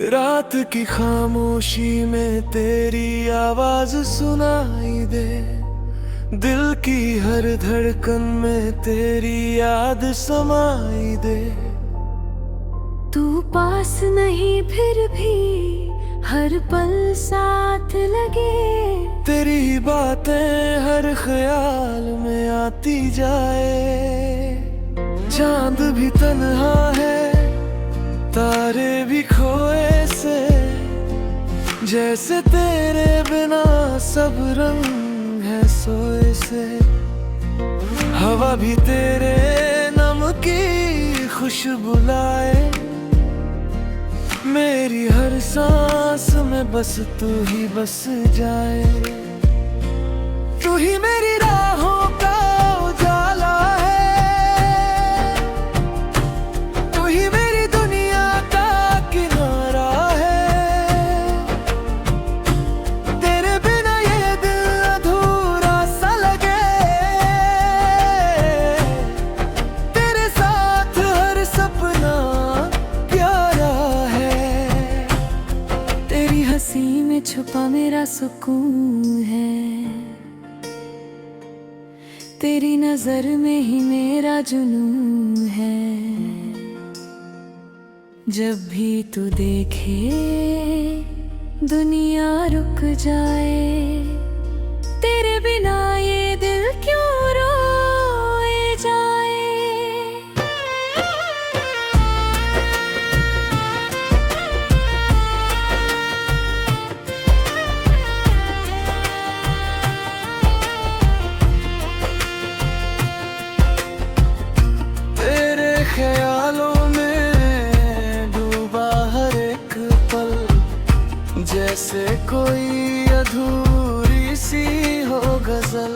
रात की खामोशी में तेरी आवाज सुनाई दे, दिल की हर धड़कन में तेरी याद समाई दे। तू पास नहीं फिर भी हर पल साथ लगे, तेरी बातें हर ख्याल में आती जाए। चांद भी तन्हा है, तारे भी खोए से, जैसे तेरे बिना सब रंग है सोए से। हवा भी तेरे नम की खुशबू लाए, मेरी हर सांस में बस तू ही बस जाए। तू ही मेरी राहों का उजाला है, तू ही मेरी दुनिया का किनारा है। तेरे बिना ये दिल अधूरा सा लगे, तेरे साथ हर सपना प्यारा है। तेरी हंसी में छुपा मेरा सुकून है, तेरी नजर में ही मेरा जुनून है। जब भी तू देखे दुनिया रुक जाए, तेरे बिना ये दिल क्यों रोए जाए। ख्यालों में डूबा हर एक पल, जैसे कोई अधूरी सी हो गजल।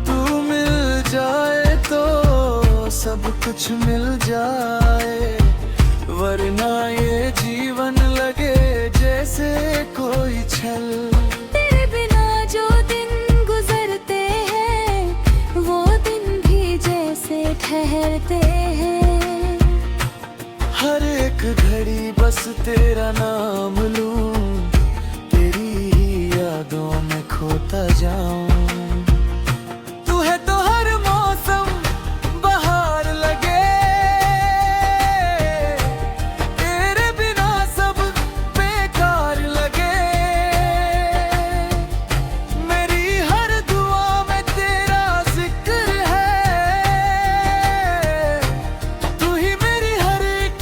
तू मिल जाए तो सब कुछ मिल जाए, वरना ये जीवन लगे जैसे कोई छल। तेरे बिना जो दिन गुजरते हैं, वो दिन भी जैसे ठहरते हैं। हर एक घड़ी बस तेरा नाम लूं, तेरी ही यादों में खोता जाऊं। तू है तो हर मौसम बहार लगे, तेरे बिना सब बेकार लगे। मेरी हर दुआ में तेरा जिक्र है, तू ही मेरी हर एक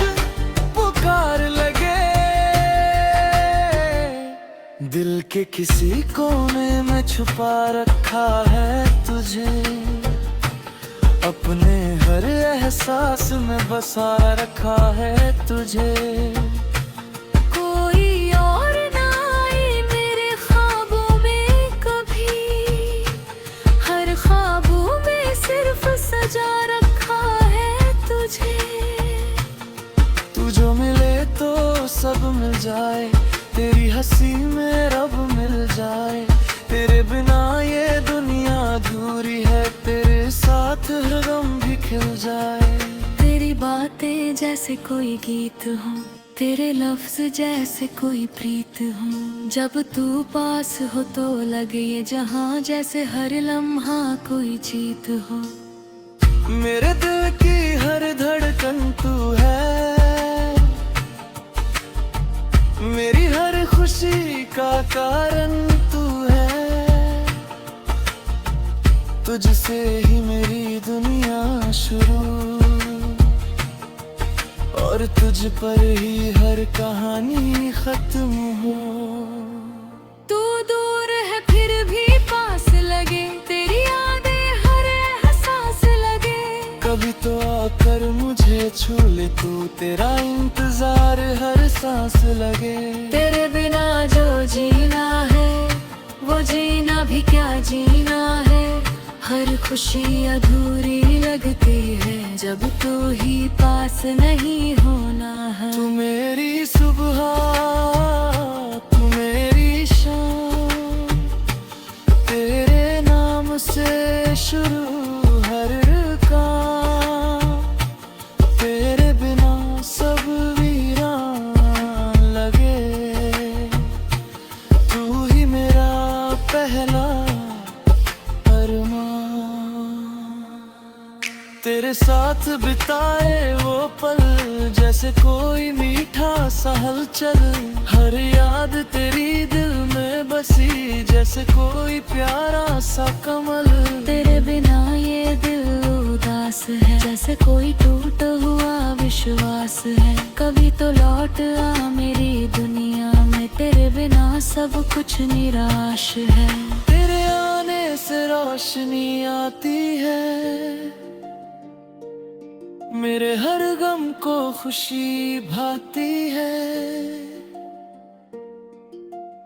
पुकार लगे। दिल के किसी कोने में छुपा रखा है तुझे, अपने हर एहसास में बसा रखा है तुझे। कोई और ना आए मेरे ख्वाबों में कभी, हर ख्वाबों में सिर्फ सजा रखा है तुझे। तू जो मिले तो सब मिल जाए, तेरी हंसी में रब मिल जाए। तेरे बिना ये दुनिया अधूरी है, तेरे साथ हर गम भी खिल जाए। तेरी बातें जैसे कोई गीत हो, तेरे लफ्ज जैसे कोई प्रीत हो। जब तू पास हो तो लगे ये जहां जैसे हर लम्हा कोई जीत हो। मेरे दिल की हर धड़कन तू है, मेरी हर खुशी का कारण तू है। तुझसे ही मेरी दुनिया शुरू, और तुझ पर ही हर कहानी खत्म हो। तू दूर है फिर भी पास लगे, तेरी यादें हर एहसास लगे। कभी तो आकर मुझे छू ले तू, तेरा इंतजार हर सांस लगे। तेरे बिना जो जीना है, वो जीना भी क्या जीना है। हर खुशी अधूरी लगती है, जब तू ही पास नहीं होना है। तू मेरी सुबह, तू मेरी शाम, तेरे नाम से शुरू हर काम। तेरे बिना सब वीरान साथ बिताए वो पल, जैसे कोई मीठा सा हलचल। हर याद तेरी दिल में बसी, जैसे कोई प्यारा सा कमल। तेरे बिना ये दिल उदास है, जैसे कोई टूटा हुआ विश्वास है। कभी तो लौट आ मेरी दुनिया में, तेरे बिना सब कुछ निराश है। तेरे आने से रोशनी आती है, मेरे हर गम को खुशी भाती है।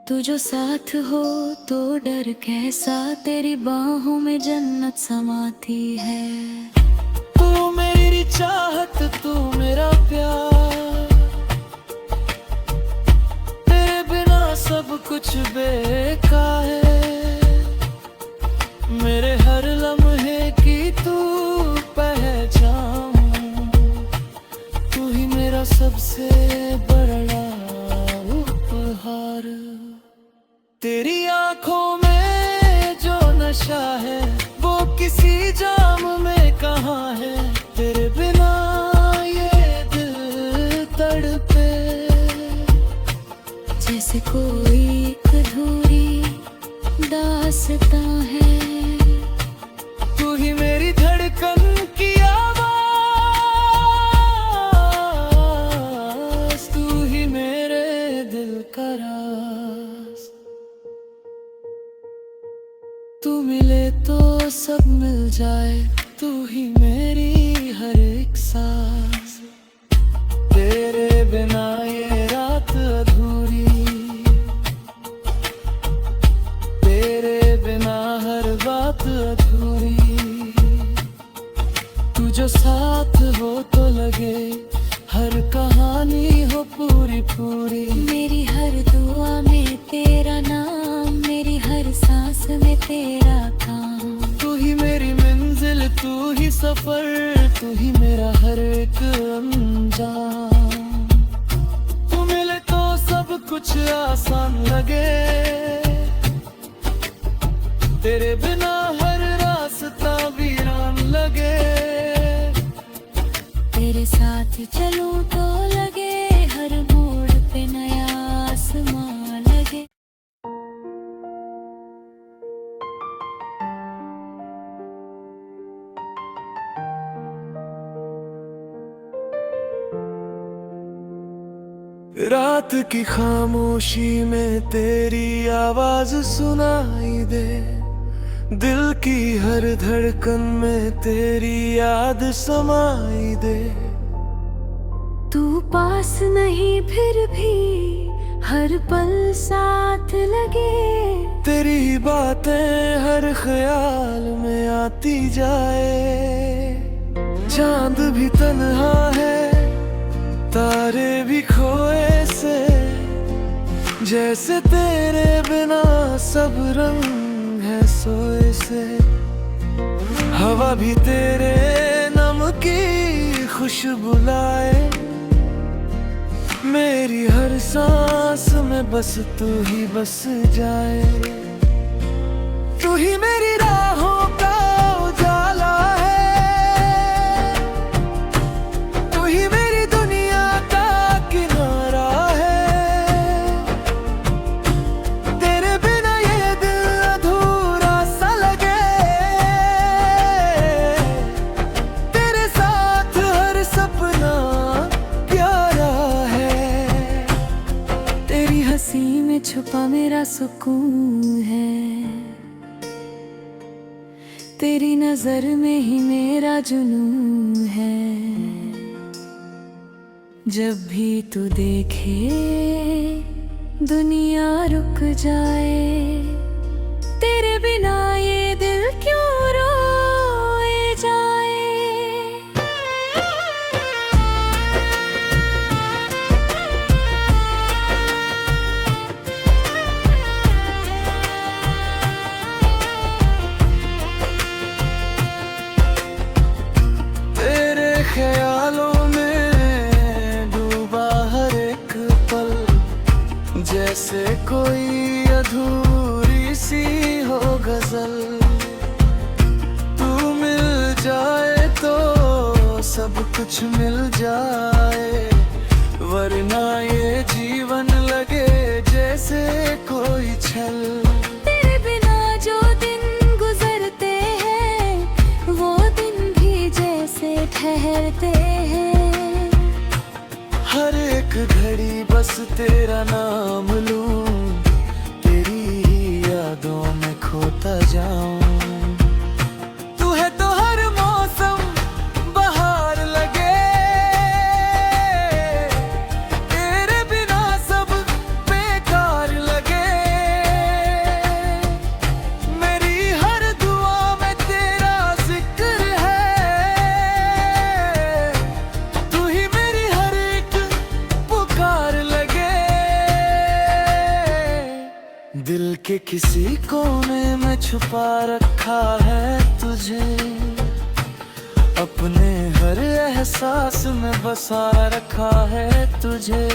तू जो साथ हो तो डर कैसा, तेरी बाहों में जन्नत समाती है। तू मेरी चाहत, तू मेरा प्यार, तेरे बिना सब कुछ बेकार है। मेरे हर लम्हे की तू पहचान, तू ही मेरा सबसे बड़ा उपहार। तेरी आंखों में जो नशा है, वो किसी जाम में कहाँ है। तेरे बिना ये दिल तड़पे, जैसे कोई एक अधूरी दास्तां है। तू ही मेरी धड़कन की आवाज, तू ही मेरे दिल का राज। तू मिले तो सब मिल जाए, तू ही मेरी हर एक सांस। तेरे बिना ये रात अधूरी, तेरे बिना हर बात अधूरी। तू जो साथ हो तो लगे हर कहानी हो पूरी पूरी। मेरी हर दुआ में तेरा नाम, मेरी हर सांस में तेरा काम। तू ही मेरी मंजिल, तू ही सफर, तू ही मेरा हर एक अंजाम। तू मिले तो सब कुछ आसान लगे, तेरे बिना हर रास्ता वीरान लगे। तेरे साथ चलूं तो लगे हर मोड़ पे नया आसमां लगे। रात की खामोशी में तेरी आवाज सुनाई दे, दिल की हर धड़कन में तेरी याद समाई दे। तू पास नहीं फिर भी हर पल साथ लगे। तेरी बातें हर ख्याल में आती जाए। चांद भी तन्हा है, तारे भी खोए से, जैसे तेरे बिना सब रंग है सोए से। हवा भी तेरे नम की खुशबू लाए, मेरी हर सांस में बस तू ही बस जाए। तू ही मेरी राहों का उजाला है, तू ही मेरी दुनिया का किनारा है। तेरे बिना ये दिल अधूरा सा लगे, तेरे साथ हर सपना प्यारा है। तेरी हंसी में छुपा मेरा सुकून है, तेरी नजर में ही मेरा जुनून है। जब भी तू देखे दुनिया रुक जाए, तेरे बिना ये दिल क्यों रोए जाए। तेरे ख्यालों में डूबा हर एक पल, जैसे कोई अधूरी सी हो गजल। तू मिल जाए तो सब कुछ मिल जाए, वरना ये जीवन लगे जैसे कोई छल। तेरे बिना जो दिन गुजरते हैं वो दिन भी जैसे ठहरते हैं। हर एक घड़ी बस तेरा नाम लूं, तेरी ही यादों में खोता जाऊं। तू है तो हर मौसम बहार लगे, तेरे बिना सब बेकार लगे। मेरी हर दुआ में तेरा जिक्र है, तू ही मेरी हर एक पुकार लगे। दिल के किसी कोने में छुपा रखा है तुझे, अपने हर एहसास में बसा रखा है तुझे।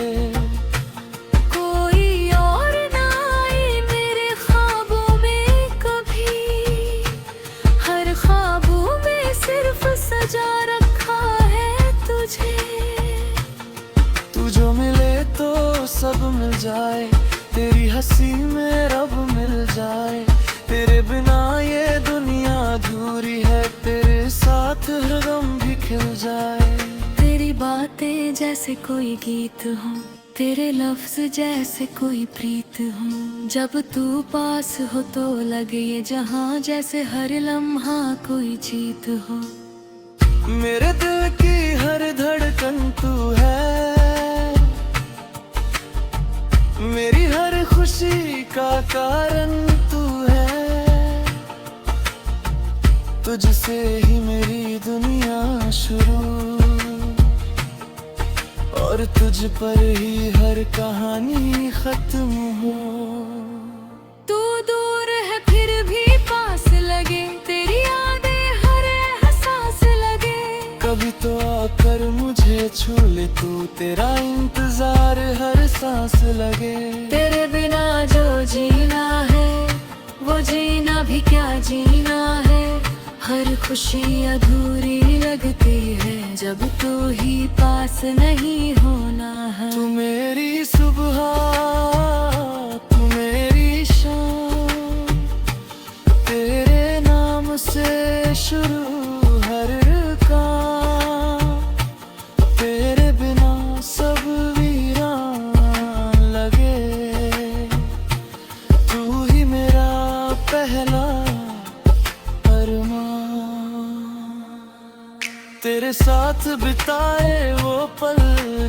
कोई और ना आए मेरे ख्वाबों में कभी, हर ख्वाबों में सिर्फ सजा रखा है तुझे। तू जो मिले तो सब मिल जाए, तेरी हंसी में रब मिल जाए। तेरे बिना ये दुनिया अधूरी है, तेरे साथ हर गम भी खिल जाए। तेरी बातें जैसे कोई गीत हो, तेरे लफ्ज जैसे कोई प्रीत हो। जब तू पास हो तो लगे ये जहां जैसे हर लम्हा कोई जीत हो। मेरे दिल की हर धड़कन तू है, मेरी हर खुशी का कारण तू है। तुझसे ही मेरी दुनिया शुरू, और तुझ पर ही हर कहानी खत्म हो। तू दूर है फिर भी पास लगे, तेरी यादें हर एहसास लगे। कभी तो आकर मुझे छू ले तू, तेरा इंतजार हर सांस लगे। तेरे बिना जो जीना है वो जीना भी क्या जीना है। हर खुशी अधूरी लगती है जब तू ही पास नहीं होना है। तू मेरी सुबह, तू मेरी शाम, तेरे नाम से शुरू हर काम। तेरे बिना सब वीरान लगे, तू ही मेरा पहला अरमान। तेरे साथ बिताए वो पल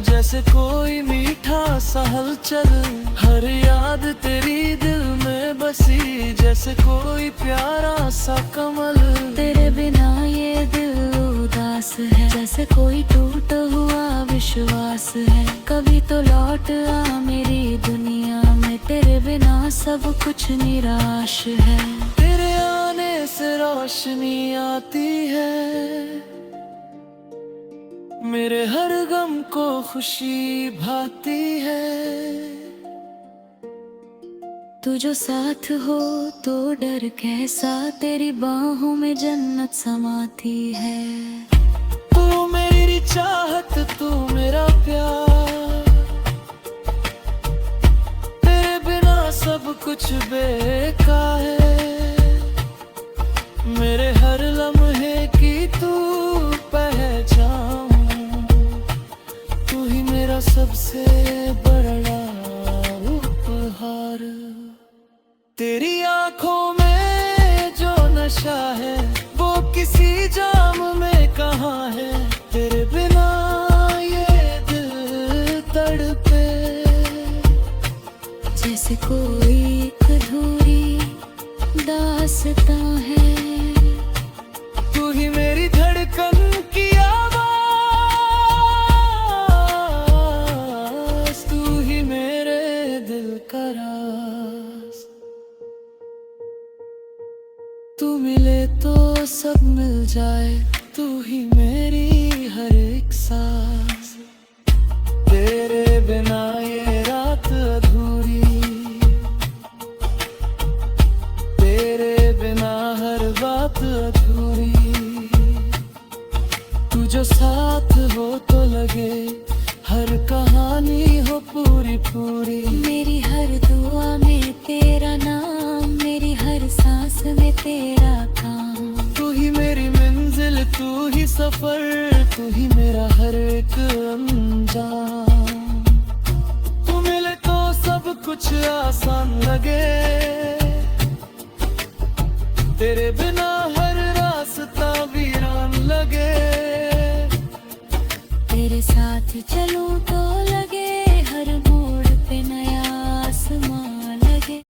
जैसे कोई मीठा सा हलचल। हर याद तेरी दिल में बसी जैसे कोई प्यारा सा कमल। तेरे बिना ये दिल उदास है जैसे कोई टूटा हुआ विश्वास है। कभी तो लौट आ मेरी दुनिया में, तेरे बिना सब कुछ निराश है। तेरे आने से रोशनी आती है, मेरे हर गम को खुशी भाती है। तू जो साथ हो तो डर कैसा, तेरी बाहों में जन्नत समाती है। तू मेरी चाहत, तू मेरा प्यार, तेरे बिना सब कुछ बेकार है। मेरे हर लम्हे की तू पहचान, तू ही मेरा सबसे बड़ा उपहार। तेरी आंखों में जो नशा है वो किसी जाम में कहाँ है। तेरे बिना ये दिल तड़पे जैसे कोई अधूरी दास्तां है। तू ही मेरी धड़कन की आवाज, तू ही मेरे दिल का राज। तू मिले तो सब मिल जाए, तू ही मेरी हर एक सांस। तेरे बिना ये रात अधूरी, तेरे बिना हर बात अधूरी। तू जो साथ सांस में तेरा काम। तू ही मेरी मंजिल, तू ही सफर, तू ही मेरा हर एक अंजाम। तू मिले तो सब कुछ आसान लगे, तेरे बिना हर रास्ता वीरान लगे। तेरे साथ चलूं तो